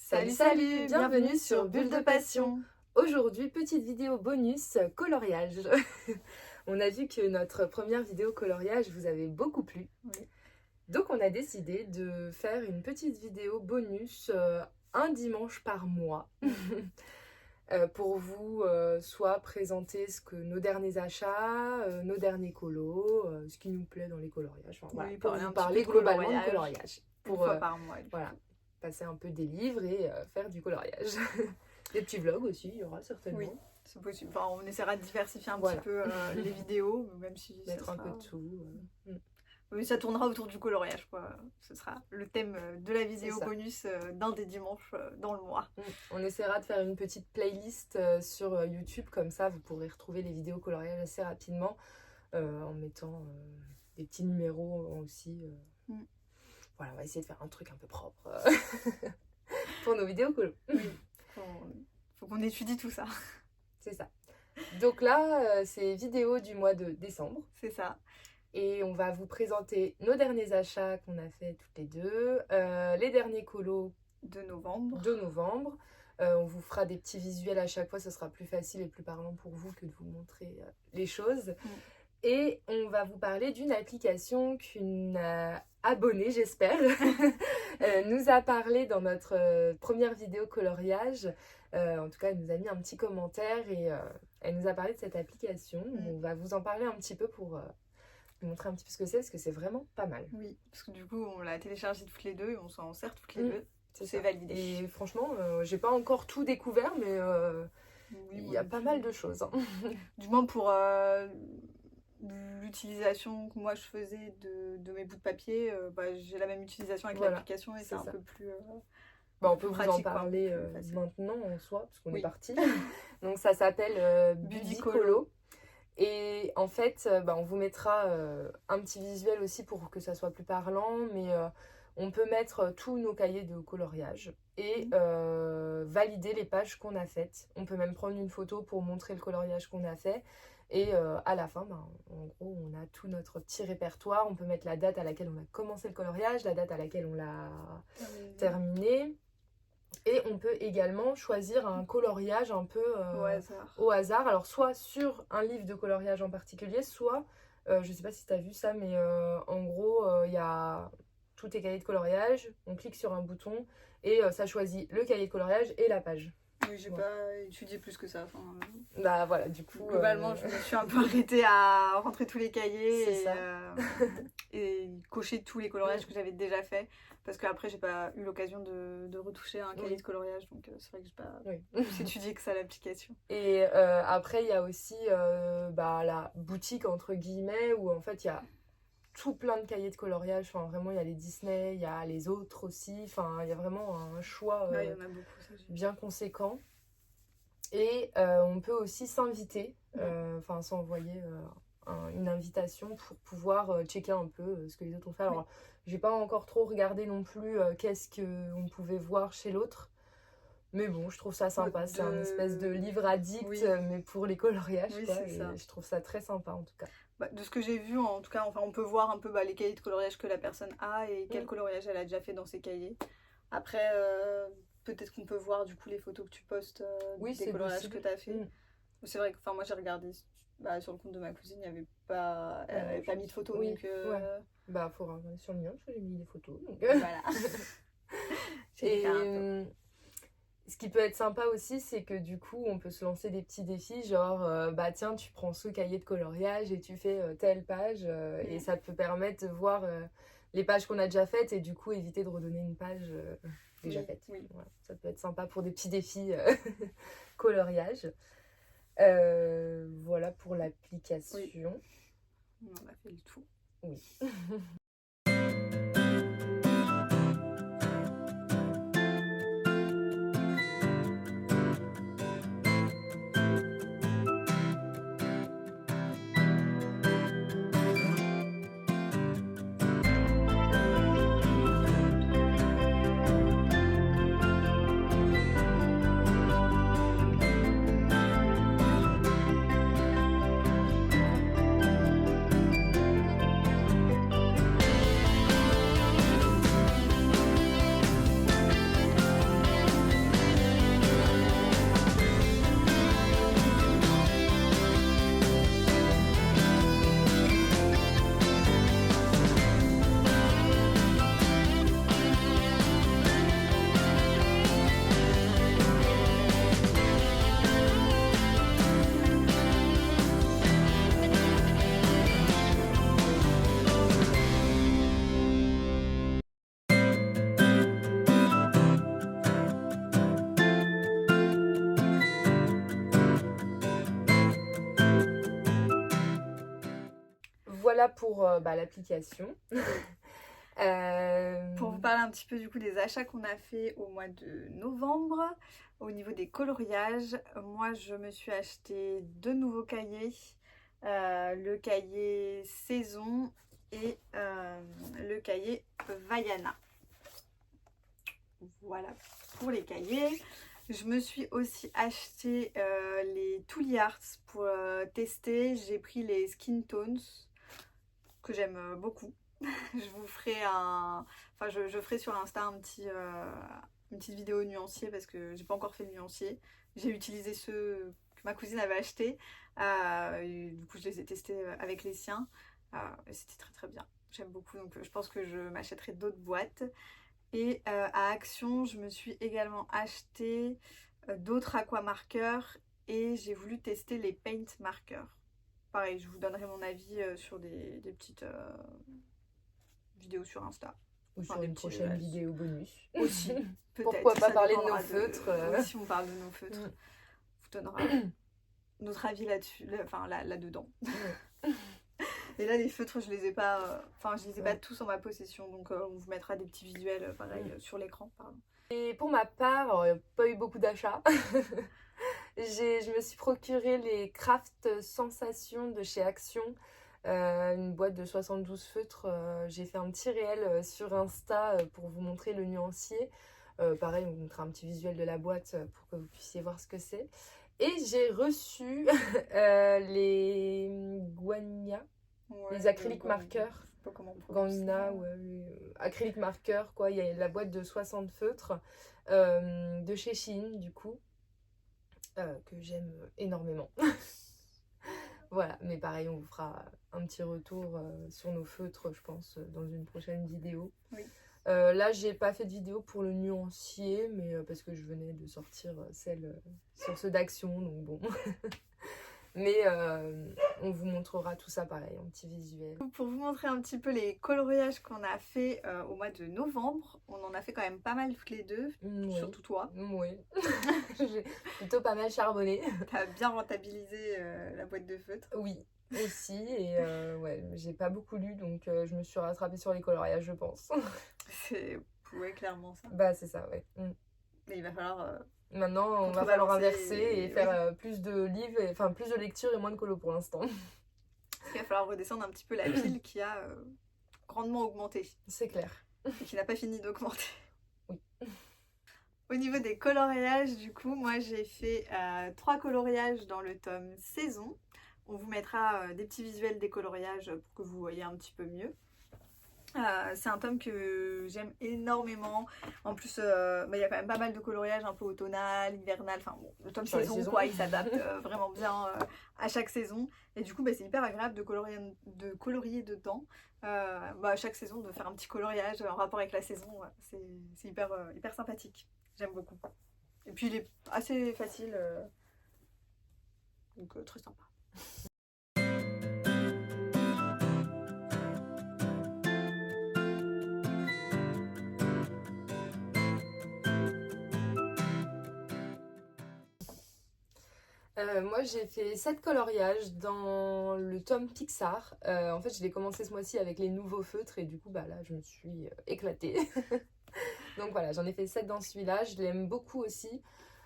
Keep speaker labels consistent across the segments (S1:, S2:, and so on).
S1: Salut, bienvenue sur Bulle de Passion. Aujourd'hui, petite vidéo bonus coloriage. On a vu que notre première vidéo coloriage vous avait beaucoup plu.
S2: Oui.
S1: Donc on a décidé de faire une petite vidéo bonus un dimanche par mois. Pour vous soit présenter nos derniers achats, nos derniers colos, ce qui nous plaît dans les coloriages. Enfin, voilà, pour vous parler globalement de coloriage.
S2: Une fois par mois.
S1: Voilà, passer un peu des livres et faire du coloriage. Des petits vlogs aussi, il y aura certainement.
S2: Oui, c'est possible. Enfin, on essaiera de diversifier un petit peu les vidéos, même si
S1: mettre un peu de tout.
S2: Mais ça tournera autour du coloriage, quoi. Ce sera le thème de la vidéo bonus d'un des dimanches dans le mois.
S1: On essaiera de faire une petite playlist sur YouTube, comme ça vous pourrez retrouver les vidéos coloriage assez rapidement en mettant des petits numéros aussi. Voilà, on va essayer de faire un truc un peu propre pour nos vidéos colo.
S2: Oui, faut qu'on étudie tout ça.
S1: C'est ça. Donc là, c'est vidéo du mois de décembre.
S2: C'est ça.
S1: Et on va vous présenter nos derniers achats qu'on a fait toutes les deux, les derniers colos
S2: de novembre.
S1: On vous fera des petits visuels à chaque fois, ce sera plus facile et plus parlant pour vous que de vous montrer les choses. Et on va vous parler d'une application qu'une abonnée, j'espère, nous a parlé dans notre première vidéo coloriage. En tout cas, elle nous a mis un petit commentaire et elle nous a parlé de cette application. On va vous en parler un petit peu pour vous montrer un petit peu ce que c'est, parce que c'est vraiment pas mal.
S2: Oui, parce que du coup, on l'a téléchargé toutes les deux et on s'en sert toutes les deux. C'est validé.
S1: Et franchement, j'ai pas encore tout découvert, mais il y a pas mal de choses.
S2: Du moins pour l'utilisation que moi je faisais de mes bouts de papier, j'ai la même utilisation avec l'application et c'est un peu plus
S1: on peut vous en parler maintenant en soi, parce qu'on est parti. Donc ça s'appelle Budicolo. Et en fait, on vous mettra un petit visuel aussi pour que ça soit plus parlant, mais on peut mettre tous nos cahiers de coloriage et valider les pages qu'on a faites. On peut même prendre une photo pour montrer le coloriage qu'on a fait. Et à la fin, en gros, on a tout notre petit répertoire. On peut mettre la date à laquelle on a commencé le coloriage, la date à laquelle on l'a terminé. Et on peut également choisir un coloriage un peu au hasard. Alors soit sur un livre de coloriage en particulier, soit, je sais pas si tu as vu ça, mais en gros, il y a tous tes cahiers de coloriage. On clique sur un bouton et ça choisit le cahier de coloriage et la page.
S2: Oui, j'ai pas étudié plus que ça.
S1: Bah voilà, du coup...
S2: Globalement, je me suis un peu arrêtée à rentrer tous les cahiers et cocher tous les coloriages que j'avais déjà fait. Parce qu'après, j'ai pas eu l'occasion de retoucher un cahier de coloriage. Donc c'est vrai que j'ai pas plus étudié que ça l'application.
S1: Et après, il y a aussi la boutique, entre guillemets, où en fait, il y a tout plein de cahiers de coloriage. Enfin, vraiment, il y a les Disney, il y a les autres aussi. Enfin, il y a vraiment un choix
S2: il y en a beaucoup, ça,
S1: bien conséquent. Et on peut aussi s'inviter, s'envoyer une invitation pour pouvoir checker un peu ce que les autres ont fait. Alors, j'ai pas encore trop regardé non plus qu'est-ce qu'on pouvait voir chez l'autre. Mais bon, je trouve ça sympa. C'est un espèce de livre addict, mais pour les coloriages. Je trouve ça très sympa en tout cas.
S2: De ce que j'ai vu, en tout cas, on peut voir un peu les cahiers de coloriage que la personne a et quel coloriage elle a déjà fait dans ses cahiers. Après, peut-être qu'on peut voir du coup les photos que tu postes des coloriages que tu as fait. C'est vrai que moi j'ai regardé sur le compte de ma cousine, il n'y avait pas, elle n'avait pas mis de photos. Donc,
S1: faut regarder sur le mien, parce que j'ai mis des photos. Donc...
S2: Voilà.
S1: Et ce qui peut être sympa aussi, c'est que du coup, on peut se lancer des petits défis, genre, tiens, tu prends ce cahier de coloriage et tu fais telle page, et ça peut permettre de voir les pages qu'on a déjà faites et du coup, éviter de redonner une page déjà faite. Voilà, ça peut être sympa pour des petits défis coloriage. Voilà pour l'application.
S2: On a fait le tout.
S1: Oui. voilà pour l'application.
S2: Pour vous parler un petit peu du coup des achats qu'on a fait au mois de novembre, au niveau des coloriages, moi je me suis acheté 2 nouveaux cahiers, le cahier saison et le cahier Vaiana. Voilà pour les cahiers. Je me suis aussi acheté les Tooly Arts pour tester. J'ai pris les Skin Tones que j'aime beaucoup. Je vous ferai je ferai sur Insta une petite vidéo nuancier parce que j'ai pas encore fait le nuancier. J'ai utilisé ceux que ma cousine avait achetés. Du coup, je les ai testés avec les siens. Et c'était très très bien. J'aime beaucoup, donc je pense que je m'achèterai d'autres boîtes. Et à Action, je me suis également acheté d'autres aquamarqueurs et j'ai voulu tester les paint marqueurs. Pareil, je vous donnerai mon avis sur des petites vidéos sur Insta.
S1: Ou sur une prochaine vidéo bonus.
S2: Aussi, peut-être.
S1: Pourquoi pas parler de nos feutres.
S2: Oui, si on parle de nos feutres, on vous donnera notre avis là-dessus, là-dedans. Et là, les feutres, je les ai pas, je les ai pas tous en ma possession, donc on vous mettra des petits visuels, pareil, sur l'écran.
S1: Et pour ma part, il n'y a pas eu beaucoup d'achats. Je me suis procuré les Craft Sensations de chez Action, une boîte de 72 feutres. J'ai fait un petit réel sur Insta pour vous montrer le nuancier. Pareil, on vous montrera un petit visuel de la boîte pour que vous puissiez voir ce que c'est. Et j'ai reçu les Guania. Ouais, les acryliques marqueurs,
S2: je sais pas comment
S1: Gangna ou acrylique marqueur quoi. Il y a la boîte de 60 feutres de chez Shein du coup que j'aime énormément. Voilà, mais pareil on vous fera un petit retour sur nos feutres je pense dans une prochaine vidéo.
S2: Oui.
S1: Là j'ai pas fait de vidéo pour le nuancier mais parce que je venais de sortir celle sur ceux d'Action donc bon. Mais on vous montrera tout ça pareil, en petit visuel.
S2: Pour vous montrer un petit peu les coloriages qu'on a fait au mois de novembre, on en a fait quand même pas mal toutes les deux, surtout toi.
S1: Oui, j'ai plutôt pas mal charbonné.
S2: T'as bien rentabilisé la boîte de feutres.
S1: Oui, aussi, et ouais, j'ai pas beaucoup lu, donc je me suis rattrapée sur les coloriages, je pense.
S2: C'est clairement ça.
S1: Bah c'est ça, ouais.
S2: Mais il va falloir...
S1: Maintenant, on va falloir inverser et faire plus de livres, enfin plus de lecture et moins de colo pour l'instant.
S2: Il va falloir redescendre un petit peu la pile qui a grandement augmenté.
S1: C'est clair.
S2: Et qui n'a pas fini d'augmenter.
S1: Oui.
S2: Au niveau des coloriages, du coup, moi j'ai fait 3 coloriages dans le tome saison. On vous mettra des petits visuels des coloriages pour que vous voyez un petit peu mieux. C'est un tome que j'aime énormément. En plus, il y a quand même pas mal de coloriages un peu automnal, hivernal. Enfin, bon, le tome saison, quoi, il s'adapte vraiment bien à chaque saison. Et du coup, c'est hyper agréable de colorier dedans. À chaque saison, de faire un petit coloriage en rapport avec la saison. C'est hyper sympathique. J'aime beaucoup. Et puis, il est assez facile. Donc, très sympa.
S1: Moi j'ai fait 7 coloriages dans le tome Pixar. En fait je l'ai commencé ce mois-ci avec les nouveaux feutres et du coup là je me suis éclatée. Donc voilà, j'en ai fait 7 dans celui-là, je l'aime beaucoup aussi.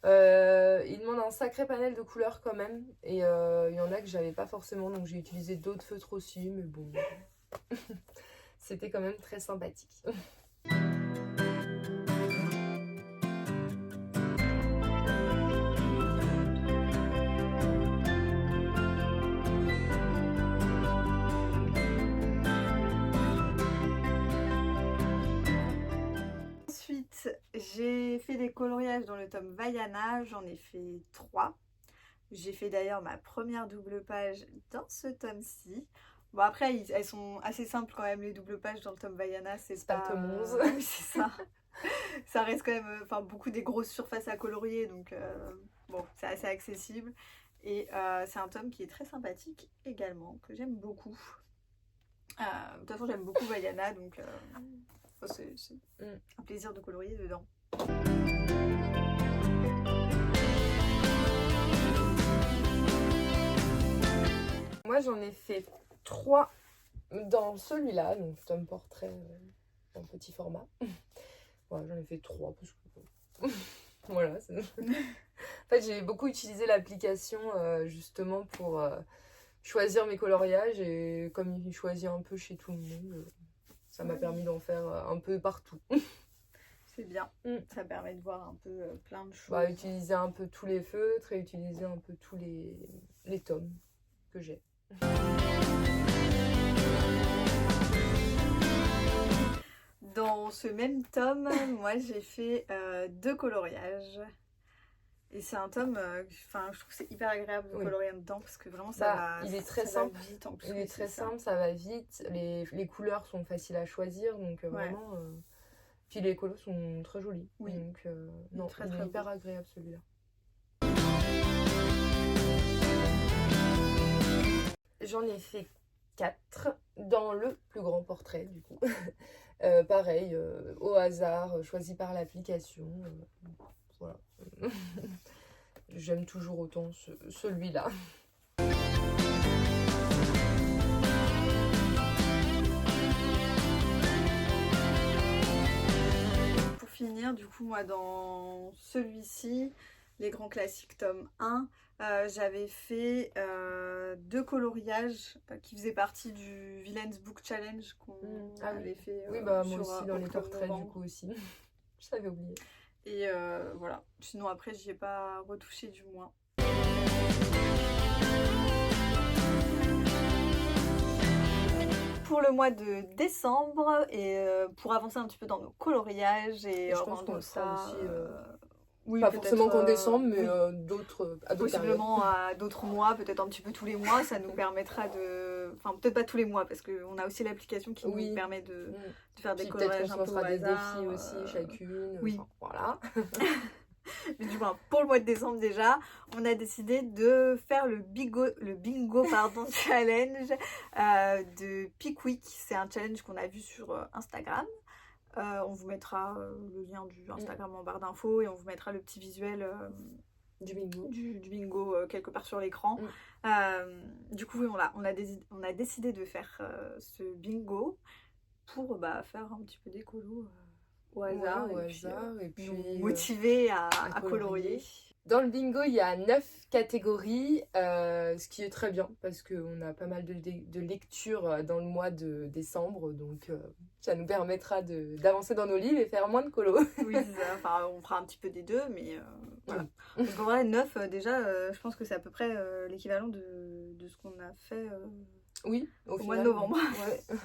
S1: Il demande un sacré panel de couleurs quand même et il y en a que j'avais pas forcément donc j'ai utilisé d'autres feutres aussi mais bon c'était quand même très sympathique.
S2: J'ai fait des coloriages dans le tome Vaiana, j'en ai fait 3. J'ai fait d'ailleurs ma première double page dans ce tome-ci. Bon après, elles sont assez simples quand même les doubles pages dans le tome Vaiana. C'est
S1: pas le tome 11.
S2: Oui, c'est ça. Ça reste quand même beaucoup des grosses surfaces à colorier, donc bon, c'est assez accessible. Et c'est un tome qui est très sympathique également, que j'aime beaucoup. De toute façon, j'aime beaucoup Vaiana, donc... c'est un plaisir de colorier dedans.
S1: Moi j'en ai fait 3 Dans celui-là, donc tome portrait en petit format. Voilà, j'en ai fait 3 parce que voilà. En fait, j'ai beaucoup utilisé l'application justement pour choisir mes coloriages, et comme il choisit un peu chez tout le monde, ça m'a permis d'en faire un peu partout.
S2: C'est bien, ça permet de voir un peu plein de choses.
S1: Bah, utiliser un peu tous les feutres et utiliser un peu tous les tomes que j'ai.
S2: Dans ce même tome, moi j'ai fait 2 coloriages. Et c'est un tome, je trouve que c'est hyper agréable de colorier dedans parce que vraiment ça va.
S1: Il est très simple.
S2: Vite en plus.
S1: Il est très simple, ça va vite. Les couleurs sont faciles à choisir, donc vraiment. Puis les colos sont très jolis.
S2: Oui.
S1: Donc non,
S2: très,
S1: il
S2: très
S1: est hyper agréable celui-là. J'en ai fait 4 dans le plus grand portrait du coup. Pareil, au hasard, choisi par l'application. Voilà. J'aime toujours autant celui-là.
S2: Pour finir, du coup, moi dans celui-ci, les grands classiques tome 1, j'avais fait 2 coloriages qui faisaient partie du Villains Book Challenge qu'on avait fait.
S1: Oui, bah moi aussi dans les portraits du coup aussi. Je t'avais oublié.
S2: Et voilà. Sinon après j'y ai pas retouché du moins. Pour le mois de décembre et pour avancer un petit peu dans nos coloriages et
S1: je pense qu'on
S2: ça
S1: aussi.
S2: Oui,
S1: pas forcément qu'en décembre, mais d'autres
S2: possiblement à d'autres mois, peut-être un petit peu tous les mois, ça nous permettra de... Enfin, peut-être pas tous les mois, parce qu'on a aussi l'application qui nous permet de faire des coloriages un peu au hasard.
S1: Des défis aussi, chacune.
S2: Oui.
S1: Voilà.
S2: Mais du moins, pour le mois de décembre déjà, on a décidé de faire le bingo challenge de Pickwick. C'est un challenge qu'on a vu sur Instagram. On vous mettra le lien du Instagram en barre d'infos et on vous mettra le petit visuel
S1: du bingo,
S2: du bingo quelque part sur l'écran. Du coup, oui, on a décidé de faire ce bingo pour faire un petit peu des colos au hasard, et puis nous motiver à colorier.
S1: Dans le bingo, il y a 9 catégories, ce qui est très bien parce qu'on a pas mal de lectures dans le mois de décembre, donc ça nous permettra d'avancer dans nos livres et faire moins de colos.
S2: Oui, c'est ça. Enfin, on fera un petit peu des deux, mais voilà. Donc en vrai, 9, déjà, je pense que c'est à peu près l'équivalent de ce qu'on a fait
S1: oui,
S2: au mois de novembre.
S1: Ouais.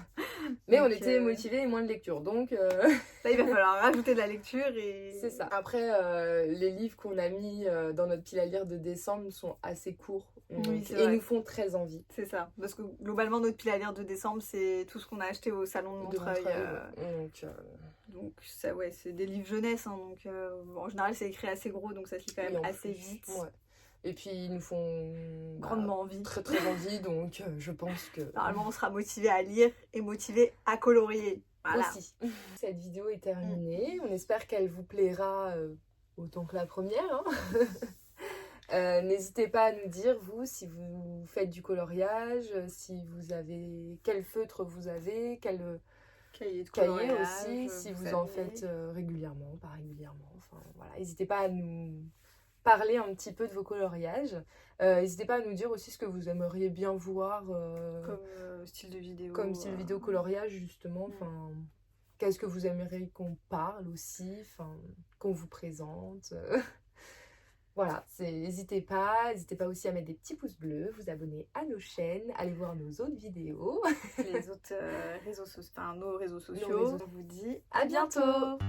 S1: Mais donc, on était motivés et moins de lecture, donc...
S2: Là, il va falloir rajouter de la lecture et...
S1: C'est ça. Après, les livres qu'on a mis dans notre pile à lire de décembre sont assez courts et nous font très envie.
S2: C'est ça, parce que globalement, notre pile à lire de décembre, c'est tout ce qu'on a acheté au salon de Montreuil. Donc ça, ouais, c'est des livres jeunesse, hein, donc en général, c'est écrit assez gros, donc ça se lit quand même assez vite.
S1: Ouais. Et puis ils nous font
S2: grandement envie.
S1: Très très envie, donc je pense que...
S2: Normalement on sera motivé à lire et motivé à colorier. Voilà.
S1: Aussi. Cette vidéo est terminée, on espère qu'elle vous plaira autant que la première. Hein. N'hésitez pas à nous dire, vous, si vous faites du coloriage, si vous avez... Quel feutre vous avez, quel
S2: cahier
S1: aussi, si vous en faites régulièrement, pas régulièrement. Enfin, voilà. N'hésitez pas à nous... parler un petit peu de vos coloriages. N'hésitez pas à nous dire aussi ce que vous aimeriez bien voir
S2: comme style de vidéo.
S1: Comme style vidéo coloriage, justement. Enfin, qu'est-ce que vous aimeriez qu'on parle aussi, enfin, qu'on vous présente. Voilà, n'hésitez pas aussi à mettre des petits pouces bleus, vous abonner à nos chaînes, aller voir nos autres vidéos.
S2: Les autres réseaux sociaux. On vous dit à bientôt.